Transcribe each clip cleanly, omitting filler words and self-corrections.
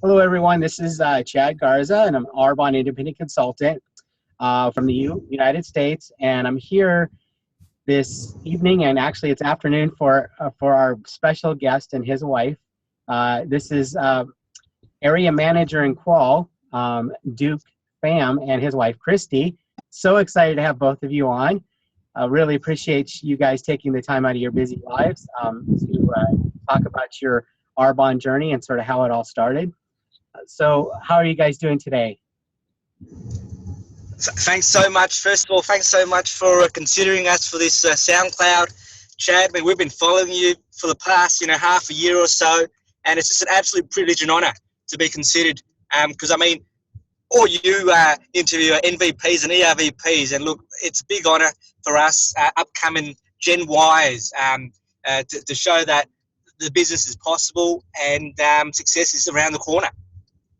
Hello, everyone. This is Chad Garza, and I'm an Arbonne independent consultant from the United States. And I'm here this evening, and actually it's afternoon for our special guest and his wife. This is area manager in Qual, Duke Pham, and his wife Christie. So excited to have both of you on. I really appreciate you guys taking the time out of your busy lives to talk about your Arbonne journey and sort of how it all started. So how are you guys doing today? Thanks so much. First of all, thanks so much for considering us for this SoundCloud. Chad, I mean, we've been following you for the past, half a year or so, and it's just an absolute privilege and honour to be considered. Because I mean, all you interview NVPs and ERVPs, and look, it's a big honour for us upcoming Gen Ys to show that the business is possible and success is around the corner.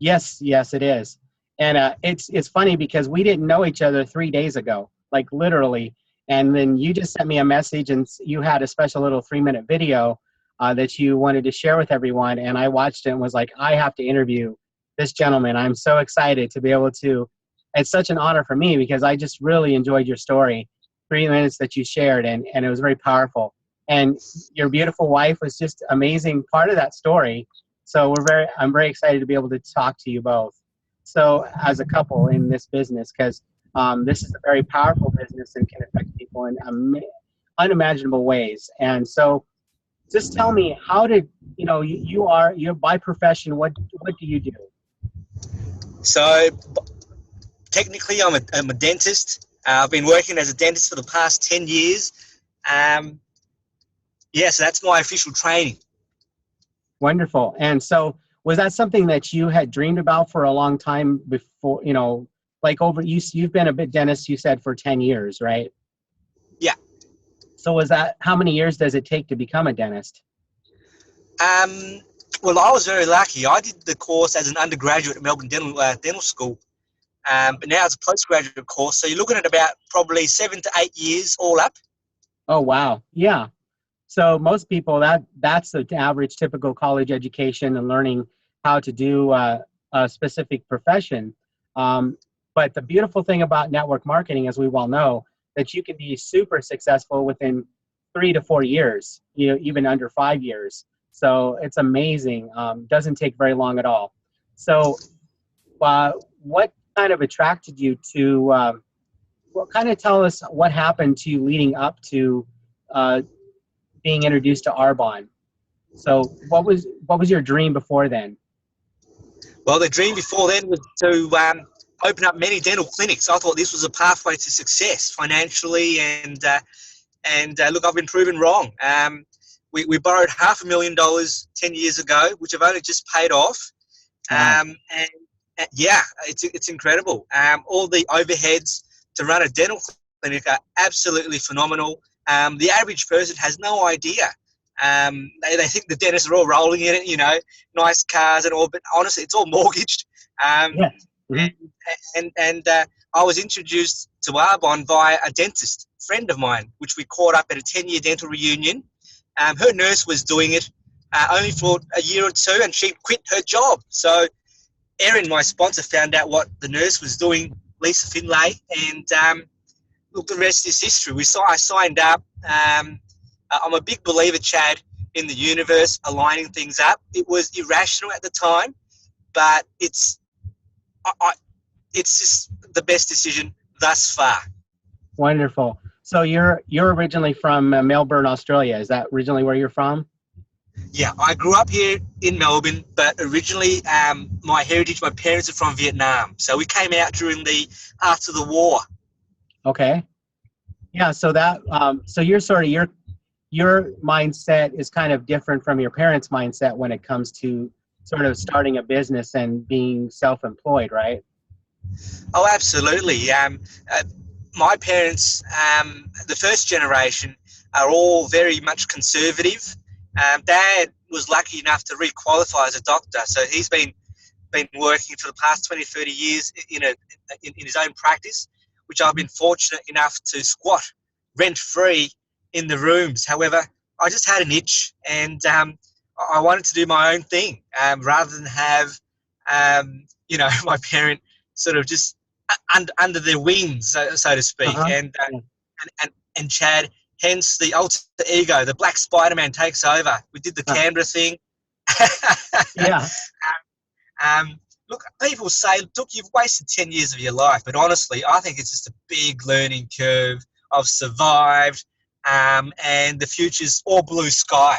Yes, it is. And it's funny because we didn't know each other 3 days ago, like literally. And then you just sent me a message and you had a special little 3-minute video that you wanted to share with everyone. And I watched it and was like, I have to interview this gentleman. I'm so excited to be able to. It's such an honor for me because I just really enjoyed your story, 3 minutes that you shared, and it was very powerful. And your beautiful wife was just an amazing part of that story. So I'm very excited to be able to talk to you both. So as a couple in this business, because this is a very powerful business and can affect people in unimaginable ways. And so just tell me, how did, you're by profession, what do you do? So technically I'm a dentist. I've been working as a dentist for the past 10 years. So that's my official training. Wonderful. And so was that something that you had dreamed about for a long time before, you've been a dentist, you said, for 10 years, right? Yeah. So how many years does it take to become a dentist? Well, I was very lucky. I did the course as an undergraduate at Melbourne Dental School, but now it's a postgraduate course. So you're looking at about probably 7 to 8 years all up. Oh, wow. Yeah. So most people, that's the average typical college education and learning how to do a specific profession. But the beautiful thing about network marketing, as we well know, that you can be super successful within 3 to 4 years, even under 5 years. So it's amazing. Doesn't take very long at all. So what kind of attracted you to, tell us what happened to you leading up to being introduced to Arbonne. So what was your dream before then? Well, the dream before then was to open up many dental clinics. I thought this was a pathway to success financially, and look, I've been proven wrong. We borrowed $500,000 10 years ago, which have only just paid off. Wow. It's incredible. All the overheads to run a dental clinic are absolutely phenomenal. The average person has no idea. They think the dentists are all rolling in it, nice cars and all, but honestly, it's all mortgaged. Yeah. Mm-hmm. And I was introduced to Arbonne via a dentist friend of mine, which we caught up at a 10-year dental reunion. Her nurse was doing it only for a year or two, and she quit her job. So Erin, my sponsor, found out what the nurse was doing, Lisa Finlay, and look, the rest is history. I signed up. I'm a big believer, Chad, in the universe aligning things up. It was irrational at the time, but it's just the best decision thus far. Wonderful. So you're originally from Melbourne, Australia. Is that originally where you're from? Yeah, I grew up here in Melbourne, but originally my parents are from Vietnam. So we came out after the war. Okay. Yeah. So so you're sort of your mindset is kind of different from your parents' mindset when it comes to sort of starting a business and being self-employed, right? Oh, absolutely. My parents, the first generation, are all very much conservative. Dad was lucky enough to re-qualify as a doctor, so he's been working for the past 20, 30 years in his own practice, which I've been fortunate enough to squat rent-free in the rooms. However, I just had an itch, and I wanted to do my own thing rather than have you know, my parent sort of just under their wings, so to speak, Uh-huh. and, Yeah. and Chad, hence the alter ego, the Black Spider-Man takes over. We did the Uh, Canberra thing. yeah. Look, people say, look, you've wasted 10 years of your life, but honestly, I think it's just a big learning curve. I've survived, and the future's all blue sky.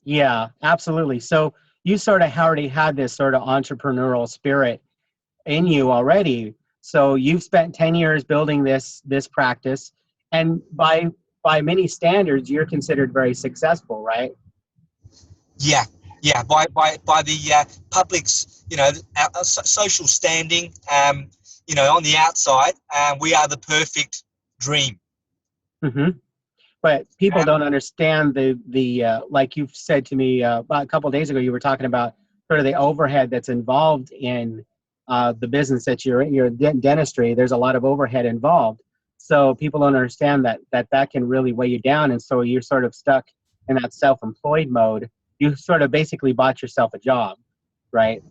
Yeah, absolutely. So you sort of already had this sort of entrepreneurial spirit in you already. So you've spent 10 years building this practice, and by many standards, you're considered very successful, right? Yeah, yeah. By the public's, you know, social standing, you know, on the outside, we are the perfect dream. Hmm. But people Um, don't understand the like you've said to me about a couple of days ago. You were talking about sort of the overhead that's involved in the business that you're in, your dentistry. There's a lot of overhead involved, so people don't understand that can really weigh you down, and so you're sort of stuck in that self-employed mode. You sort of basically bought yourself a job, right?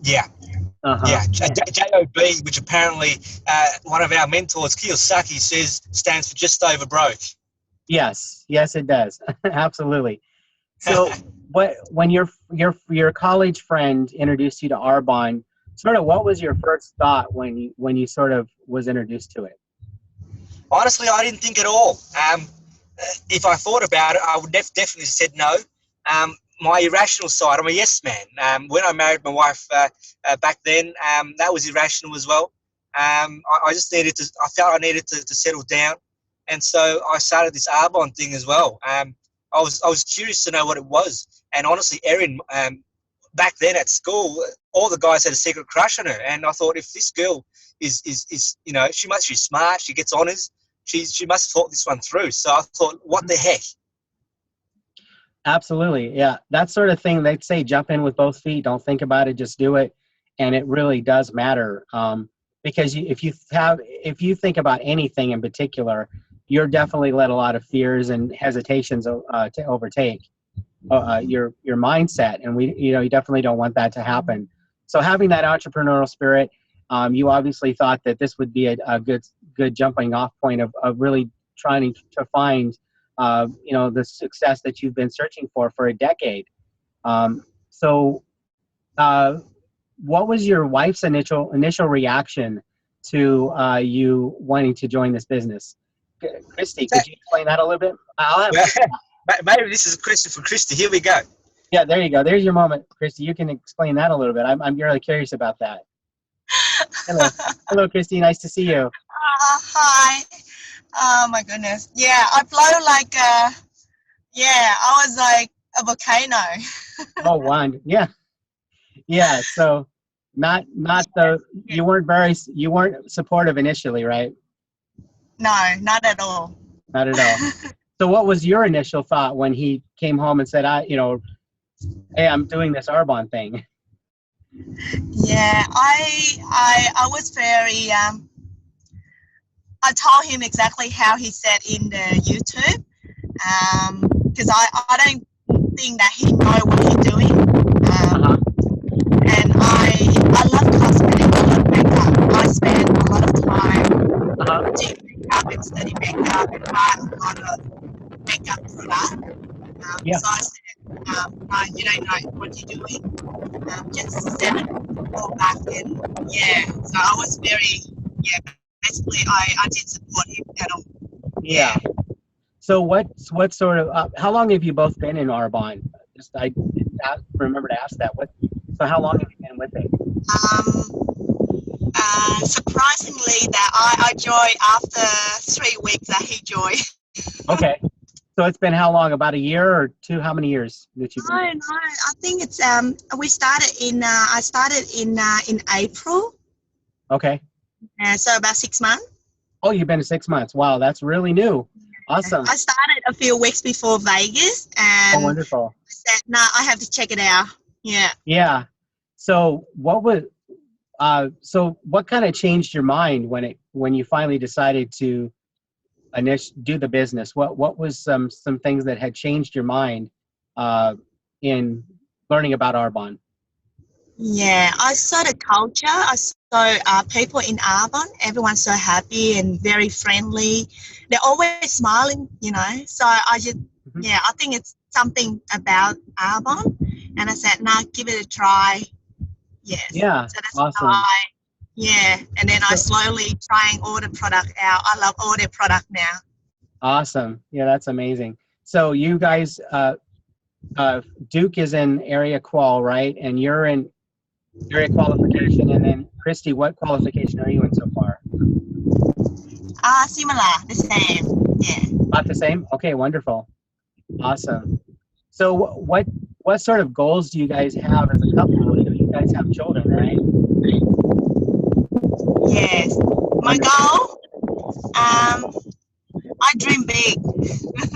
yeah, Uh-huh. yeah. JOB, which apparently one of our mentors, Kiyosaki, says stands for just over broke. Yes, yes, it does. Absolutely. So, when your college friend introduced you to Arbonne, sort of what was your first thought when you sort of was introduced to it? Honestly, I didn't think at all. If I thought about it, I would definitely said no. My irrational side, I'm a yes man. When I married my wife back then, that was irrational as well. I just needed to, I felt I needed to settle down. And so I started this Arbonne thing as well. I was curious to know what it was. And honestly, Erin, back then at school, all the guys had a secret crush on her. And I thought, if this girl is you know, she's smart, she gets honours, she must have thought this one through. So I thought, what the heck? Absolutely, yeah. That sort of thing, they'd say jump in with both feet. Don't think about it, just do it, and it really does matter. Because if you think about anything in particular, you're definitely let a lot of fears and hesitations to overtake your mindset, and you definitely don't want that to happen. So having that entrepreneurial spirit, you obviously thought that this would be a good jumping off point of really trying to find the success that you've been searching for a decade. So uh, what was your wife's initial reaction to you wanting to join this business? Christy, could you explain that a little bit? I'll have Well, maybe this is a question for Christie. Here we go. Yeah, there you go. There's your moment, Christy. You can explain that a little bit. I'm really curious about that. Hello. Hello, Christy. Nice to see you. Hi. Oh my goodness. Yeah, I blow like I was like a volcano. Oh, one. Yeah. Yeah. So you weren't supportive initially, right? No, not at all. Not at all. So what was your initial thought when he came home and said, hey, I'm doing this Arbonne thing? Yeah, I was very I told him exactly how he said in the YouTube, because I don't think that he know what he's doing. Uh-huh. And I love cosmetics, I love makeup. I spend a lot of time Uh-huh. doing makeup and study makeup and buy a lot of makeup product. Yeah. So I said, no, you don't know what you're doing. Just send it all back and yeah. So I was very, yeah, basically I didn't support him at all. Yeah. So what sort of how long have you both been in Arbonne? I didn't remember to ask that. So how long have you been with it? Surprisingly that I joined after 3 weeks that he joined. Okay. So it's been how long? About a year or two? How many years that you've been? No, I think it's we started in I started in April. Okay. So about 6 months. Oh, you've been 6 months. Wow, that's really new. Awesome. I started a few weeks before Vegas, and Oh, wonderful. I said, "No, I have to check it out." Yeah. Yeah. So what kind of changed your mind when you finally decided to do the business? What was some things that had changed your mind in learning about Arbonne? Yeah, I saw the culture. I saw people in Arbonne. Everyone's so happy and very friendly. They're always smiling, you know. So I just, Mhm. yeah, I think it's something about Arbonne. And I said, nah, give it a try. Yes. Yeah, So that's how awesome. yeah. And then I So slowly trying all the product out. I love all their product now. awesome. Yeah, that's amazing. So you guys, Duke is in area qual, right? And you're in area qualification, and then Christy, what qualification are you in so far? Similar, the same. Yeah. About the same? Okay, wonderful. Awesome. So what sort of goals do you guys have as a couple? You guys have children, right? Yes. My Wonderful. goal, I dream big.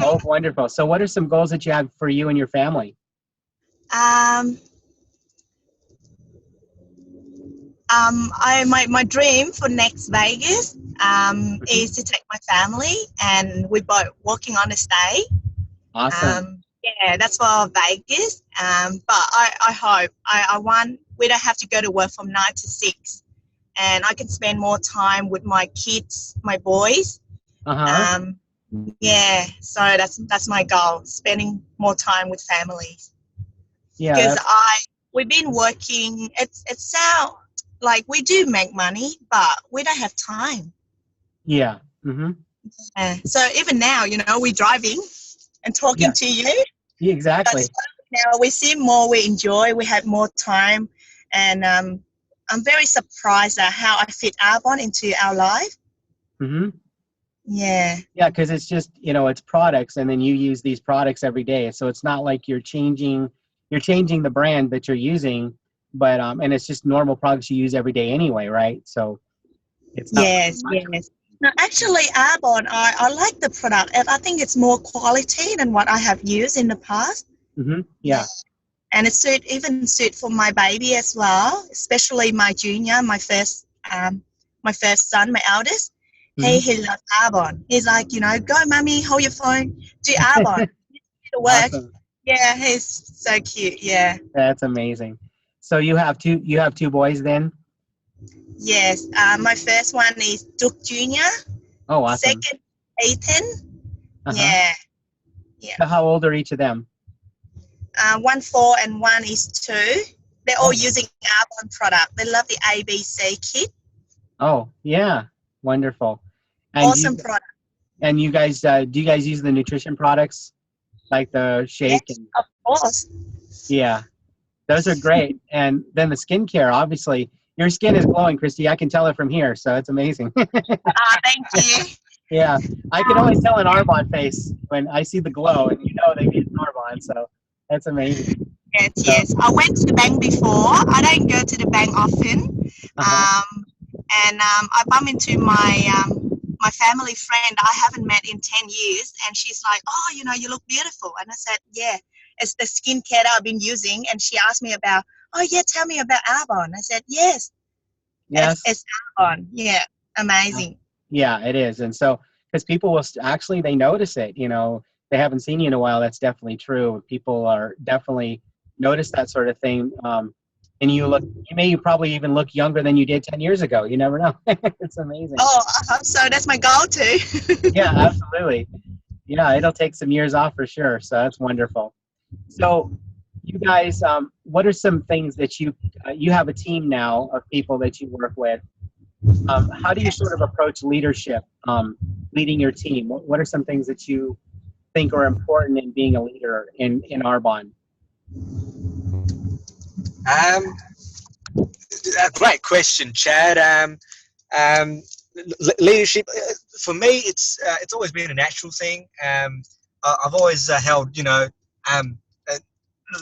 Oh, wonderful. So what are some goals that you have for you and your family? Um, my dream for next Vegas Mhm. is to take my family and we both working on a stay. Awesome. Yeah, that's for Vegas. But I hope I want we don't have to go to work from 9 to 6, and I can spend more time with my kids, my boys. Uh-huh. Um, yeah, so that's my goal, spending more time with families. Yeah, Because that's we've been working. It sounds like we do make money, but we don't have time. yeah. Mm-hmm. So even now, you know, we're driving and talking Yeah. to you. Yeah, But exactly. slowly now we see more, we enjoy, we have more time, and I'm very surprised at how I fit Arbonne into our life. Mm-hmm. Yeah, Yeah, because it's just, it's products, and then you use these products every day. So it's not like you're changing the brand that you're using, but and it's just normal products you use every day anyway, right? So it's not like yes, much. yes. No, actually, Arbonne, I like the product, and I think it's more quality than what I have used in the past. Mm-hmm. Yeah, Yeah. and it even suit for my baby as well, especially my junior, my first son, my eldest. Mm-hmm. He loves Arbonne. He's like, you know, go, mummy, hold your phone, do Arbonne, to work. Awesome. Yeah, he's so cute. Yeah, That's amazing. So you have two boys then? yes. My first one is Duke Junior. Oh, awesome. Second, Ethan. Uh-huh. Yeah, yeah. So how old are each of them? One 4 and one is 2. They're all Oh, using Arbonne product. They love the ABC kit. oh, yeah. Wonderful. And Awesome you product. and you guys do you guys use the nutrition products like the shake Yes, and of course. yeah, those are great. And then the skincare, obviously, your skin is glowing, Christy. I can tell it from here, so it's amazing. Thank you. Yeah, I can always tell an Arbonne face when I see the glow, and they've used Arbonne, so that's amazing. Yes, So, yes. I went to the bank before. I don't go to the bank often. uh-huh. I bump into my family friend I haven't met in 10 years, and she's like, "Oh, you know, you look beautiful." And I said, "Yeah, it's the skincare that I've been using." And she asked me about, "Oh, yeah, tell me about Arbonne." I said, "Yes, Yes. it's Arbonne." Yeah, amazing. Yeah, it is. And so, because people will actually, they notice it, they haven't seen you in a while. That's definitely true. People are definitely notice that sort of thing. And you probably even look younger than you did 10 years ago. You never know. It's amazing. Oh, I hope so. That's my goal too. Yeah, absolutely. Yeah, it'll take some years off for sure. So that's wonderful. So you guys, what are some things that you have a team now of people that you work with? How do you sort of approach leadership, leading your team? What are some things that you think are important in being a leader in Arbonne? Um, a great question, Chad. Leadership for me, it's always been a natural thing. I've always held, um, uh,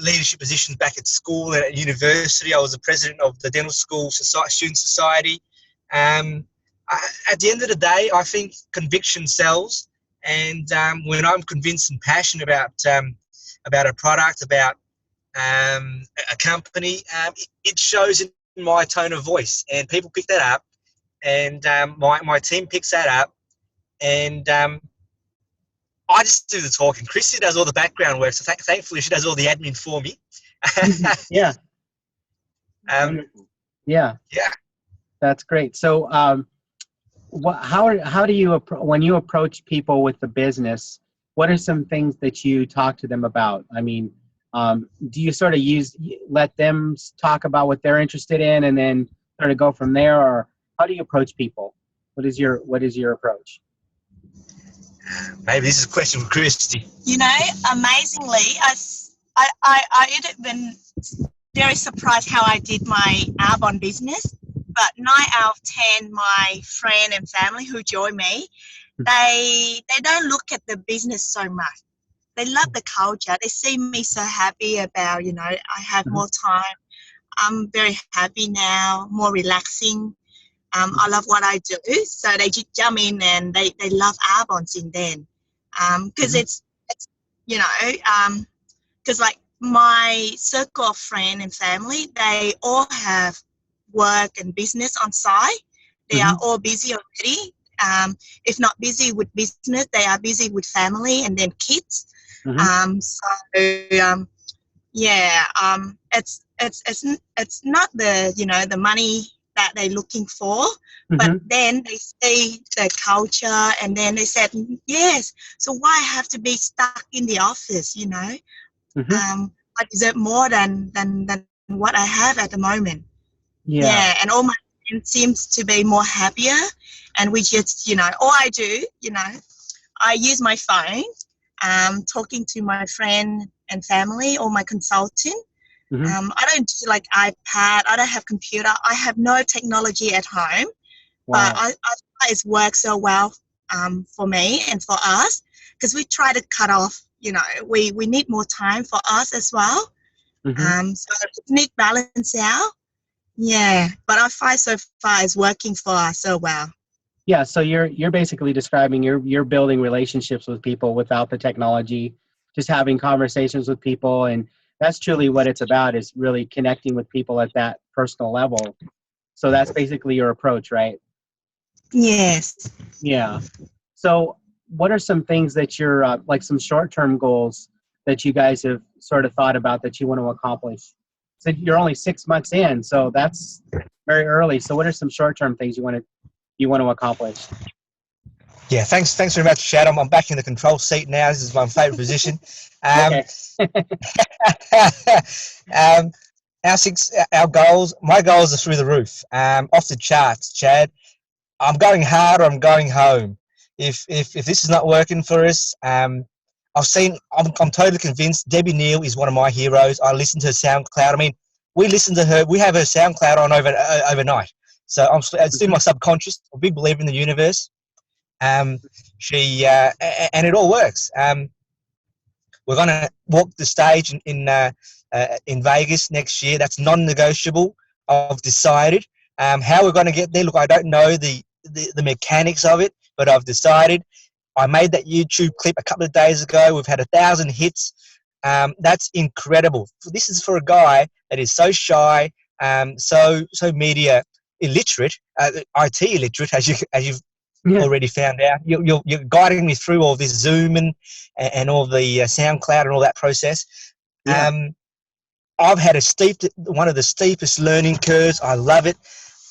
leadership positions back at school and at university. I was the president of the Dental School Student Society. Um, at the end of the day, I think conviction sells, and when I'm convinced and passionate about a product, about a company, it shows in my tone of voice, and people pick that up, and my team picks that up, and I just do the talking. Christie does all the background work, so thankfully she does all the admin for me. Yeah, Um, Yeah, yeah. that's great. So, how do you when you approach people with the business? What are some things that you talk to them about? I mean, do you sort of let them talk about what they're interested in, and then sort of go from there, or how do you approach people? What is your approach? Maybe this is a question for Christie. You know, amazingly, I had been very surprised how I did my Arbonne business. But 9 out of 10, my friend and family who join me, they don't look at the business so much. They love the culture. They see me so happy about, I have more time. I'm very happy now, more relaxing. I love what I do. So they just jump in and they love Arbonne in then. Because it's because like my circle of friends and family, they all have work and business on site. They are all busy already. If not busy with business, they are busy with family and then kids. It's not the money that they're looking for, but then they see the culture and then they said, yes, so why have to be stuck in the office, I deserve more than what I have at the moment. Yeah, and all my friends seems to be more happier, and we just, all I do, I use my phone, talking to my friend and family or my consultant. I don't do like iPad. I don't have computer. I have no technology at home. Wow. But I it's worked so well for me and for us because we try to cut off. We need more time for us as well. So we need balance out. Yeah, but I find so far it's working for us so well. Yeah, so you're basically describing you're building relationships with people without the technology, just having conversations with people, and that's truly what it's about, is really connecting with people at that personal level. So that's basically your approach, right? Yes. Yeah. So what are some things that you're like some short-term goals that you guys have sort of thought about that you want to accomplish? So you're only 6 months in, so that's very early. So what are some short-term things you want to accomplish? Yeah, thanks very much, Chad. I'm back in the control seat now. This is my favourite position. Okay. Our goals, my goals are through the roof, off the charts, Chad. I'm going hard or I'm going home. If this is not working for us, I'm totally convinced Debbie Neal is one of my heroes. I listen to her SoundCloud. I mean, we listen to her. We have her SoundCloud on overnight. So it's in my subconscious. I'm a big believer in the universe. And it all works. We're going to walk the stage in Vegas next year. That's non-negotiable. I've decided. How we're going to get there, look, I don't know the mechanics of it, but I've decided. I made that YouTube clip a couple of days ago. We've had 1,000 hits. That's incredible. This is for a guy that is so shy, so media illiterate, IT illiterate, as you've already found out. You're guiding me through all this Zoom and all the SoundCloud and all that process. Yeah. I've had one of the steepest learning curves. I love it.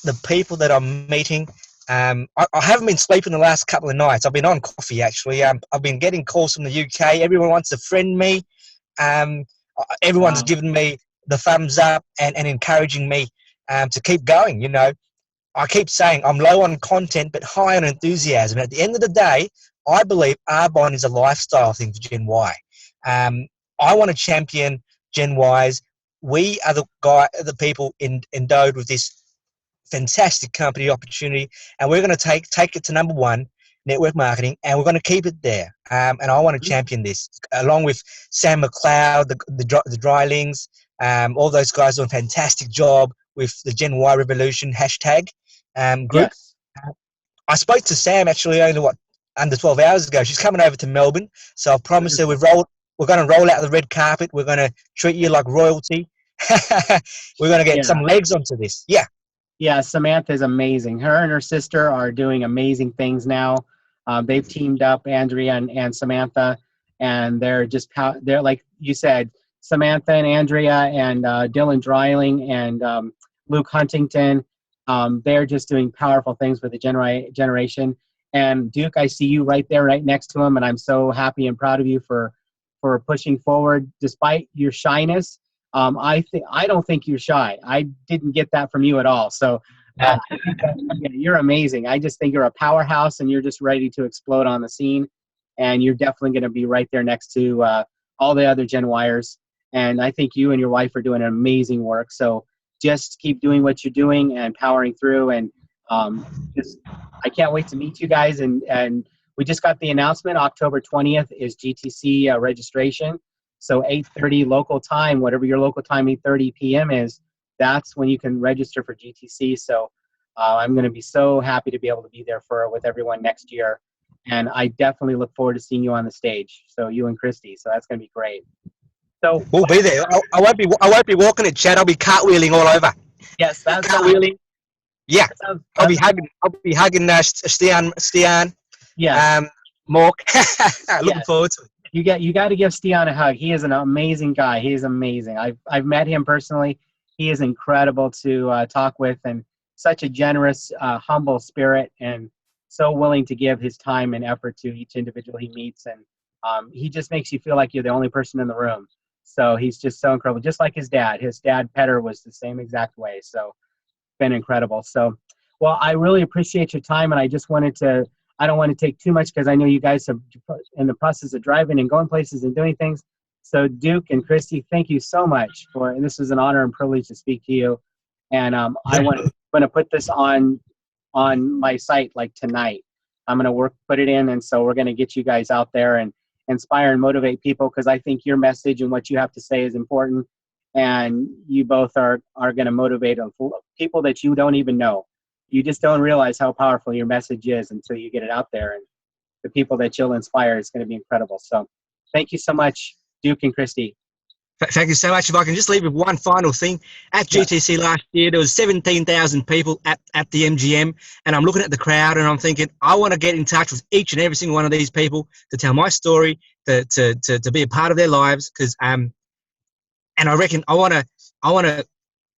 The people that I'm meeting. I haven't been sleeping the last couple of nights. I've been on coffee, actually. I've been getting calls from the UK. Everyone wants to friend me. Everyone's given me the thumbs up and encouraging me to keep going. I keep saying I'm low on content but high on enthusiasm. At the end of the day, I believe Arbonne is a lifestyle thing for Gen Y. I want to champion Gen Ys. We are the people endowed with this fantastic company opportunity, and we're going to take it to number one, network marketing, and we're going to keep it there. And I want to champion this, along with Sam McLeod, the Drylings, all those guys doing a fantastic job with the Gen Y Revolution hashtag group. Yes. I spoke to Sam actually only under 12 hours ago. She's coming over to Melbourne, so I promised her we're going to roll out the red carpet. We're going to treat you like royalty. We're going to get some legs onto this. Yeah. Yeah, Samantha's amazing. Her and her sister are doing amazing things now. They've teamed up, Andrea and Samantha, and they're like you said, Samantha and Andrea and Dylan Dreiling and Luke Huntington. They're just doing powerful things for the generation. And Duke, I see you right there, right next to him, and I'm so happy and proud of you for pushing forward despite your shyness. I don't think you're shy. I didn't get that from you at all. So I think that, you're amazing. I just think you're a powerhouse, and you're just ready to explode on the scene. And you're definitely going to be right there next to all the other Gen Yers. And I think you and your wife are doing amazing work. So just keep doing what you're doing and powering through. And I can't wait to meet you guys. And we just got the announcement. October 20th is GTC registration. So 8:30 local time, whatever your local time, 8:30 p.m. is, that's when you can register for GTC. So I'm going to be so happy to be able to be there with everyone next year. And I definitely look forward to seeing you on the stage. So you and Christie. So that's going to be great. So we'll be there. I won't be walking it, Chad. I'll be cartwheeling all over. Yes, that's cartwheeling. Yeah, I'll be hugging Stian. Yeah. Mork. Looking forward to it. You got to give Stian a hug. He is an amazing guy. He is amazing. I've met him personally. He is incredible to talk with, and such a generous, humble spirit, and so willing to give his time and effort to each individual he meets. And he just makes you feel like you're the only person in the room. So he's just so incredible, just like his dad. His dad, Petter, was the same exact way. So been incredible. So, well, I really appreciate your time, and I just wanted to, I don't want to take too much because I know you guys are in the process of driving and going places and doing things. So Duke and Christie, thank you so much and this is an honor and privilege to speak to you. And I want to put this on my site like tonight. I'm going to put it in, and so we're going to get you guys out there and inspire and motivate people, because I think your message and what you have to say is important, and you both are going to motivate people that you don't even know. You just don't realize how powerful your message is until you get it out there, and the people that you'll inspire is going to be incredible. So thank you so much, Duke and Christie. Thank you so much. If I can just leave with one final thing. At GTC last year, there was 17,000 people at the MGM, and I'm looking at the crowd and I'm thinking, I want to get in touch with each and every single one of these people to tell my story, to be a part of their lives, because and I reckon I want to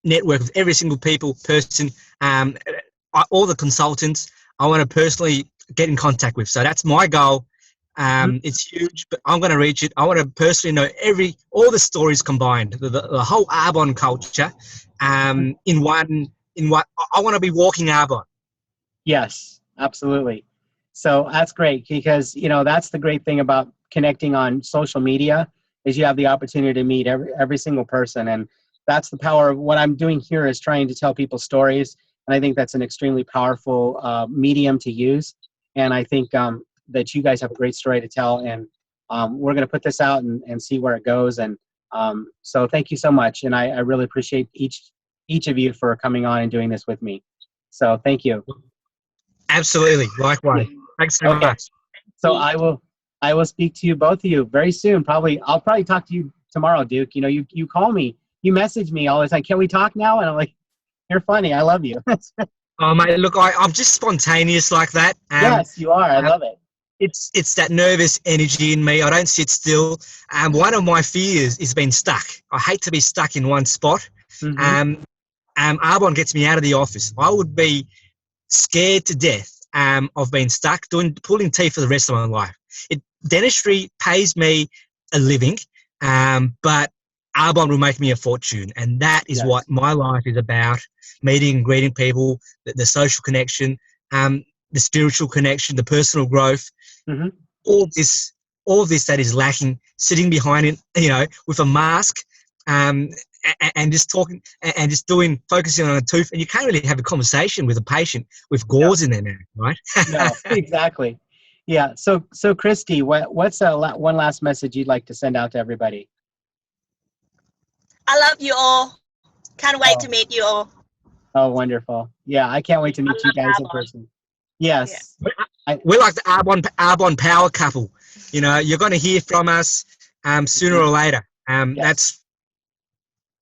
network with every single person, all the consultants I want to personally get in contact with. So that's my goal. It's huge, but I'm going to reach it. I want to personally know all the stories combined, the whole Arbonne culture, in what I want to be walking Arbonne. Yes, absolutely. So that's great, because that's the great thing about connecting on social media, is you have the opportunity to meet every single person, and that's the power of what I'm doing here, is trying to tell people stories, and I think that's an extremely powerful medium to use. And I think that you guys have a great story to tell, and we're going to put this out and see where it goes. And so thank you so much, and I really appreciate each of you for coming on and doing this with me. So thank you. Absolutely. Likewise. Thanks so much. So I will speak to you, both of you, very soon. I'll probably talk to you tomorrow, Duke. You call me, you message me all the time. Can we talk now? And I'm like, you're funny. I love you. Oh, mate, look, I'm just spontaneous like that. Yes, you are. I love it. It's that nervous energy in me. I don't sit still. One of my fears is being stuck. I hate to be stuck in one spot. Mm-hmm. Arbonne gets me out of the office. I would be scared to death of being stuck, pulling teeth for the rest of my life. Dentistry pays me a living, but Arbonne will make me a fortune, and that is what my life is about: meeting and greeting people, the social connection, the spiritual connection, the personal growth. Mm-hmm. All this that is lacking, sitting behind it, with a mask, and just talking and just focusing on a tooth, and you can't really have a conversation with a patient with gauze in their mouth, right? No, exactly. Yeah. So Christie, what's one last message you'd like to send out to everybody? I love you all. Can't wait to meet you all. Oh, wonderful. Yeah, I can't wait to meet you guys in person. Yes. Yeah. We're like the Arbonne Power Couple. You're going to hear from us sooner or later. Yes.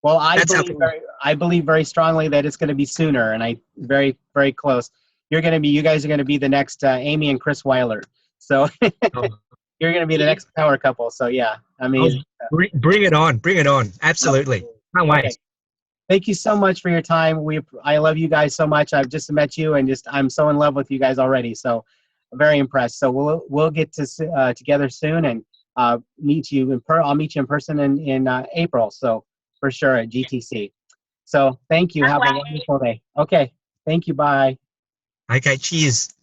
I believe very strongly that it's going to be sooner, and very, very close. You guys are going to be the next Amy and Chris Weiler. So You're going to be the next power couple. So yeah, amazing. Bring it on. Bring it on. Absolutely. Can't wait. Okay. Thank you so much for your time. I love you guys so much. I've just met you and I'm so in love with you guys already. So I'm very impressed. So we'll get to together soon and meet you I'll meet you in person in April. So for sure at GTC. So thank you. Have a wonderful day. Okay. Thank you. Bye. Okay. Cheers.